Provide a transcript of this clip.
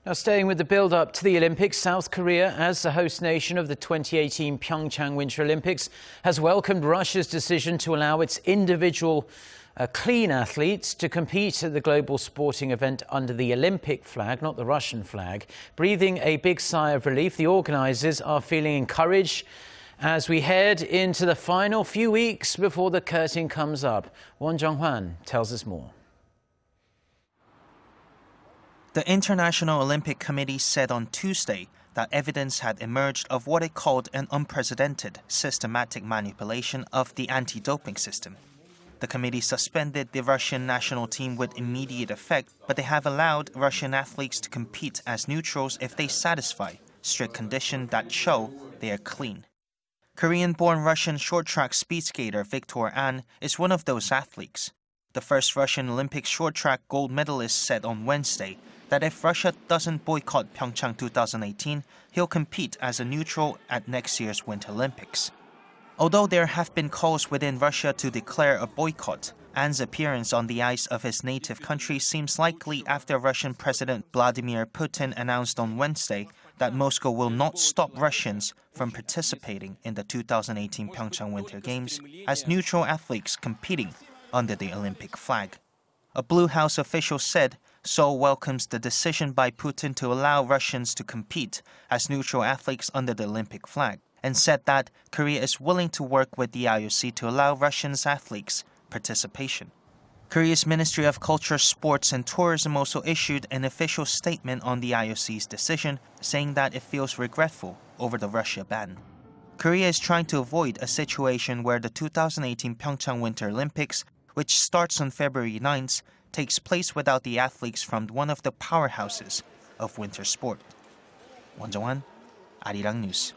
Now, staying with the build-up to the Olympics, South Korea, as the host nation of the 2018 Pyeongchang Winter Olympics, has welcomed Russia's decision to allow its individual clean athletes to compete at the global sporting event under the Olympic flag, not the Russian flag. Breathing a big sigh of relief, the organisers are feeling encouraged as we head into the final few weeks before the curtain comes up. Won Jung-hwan tells us more. The International Olympic Committee said on Tuesday that evidence had emerged of what it called an unprecedented, systematic manipulation of the anti-doping system. The committee suspended the Russian national team with immediate effect, but they have allowed Russian athletes to compete as neutrals if they satisfy strict conditions that show they are clean. Korean-born Russian short-track speed skater Viktor An is one of those athletes. The first Russian Olympic short-track gold medalist said on Wednesday that if Russia doesn't boycott Pyeongchang 2018, he'll compete as a neutral at next year's Winter Olympics. Although there have been calls within Russia to declare a boycott, An's appearance on the ice of his native country seems likely after Russian President Vladimir Putin announced on Wednesday that Moscow will not stop Russians from participating in the 2018 Pyeongchang Winter Games as neutral athletes competing under the Olympic flag. A Blue House official said Seoul welcomes the decision by Putin to allow Russians to compete as neutral athletes under the Olympic flag, and said that Korea is willing to work with the IOC to allow Russian athletes participation. Korea's Ministry of Culture, Sports and Tourism also issued an official statement on the IOC's decision, saying that it feels regretful over the Russia ban. Korea is trying to avoid a situation where the 2018 Pyeongchang Winter Olympics, which starts on February 9th, takes place without the athletes from one of the powerhouses of winter sport. Won Jung-hwan, Arirang News.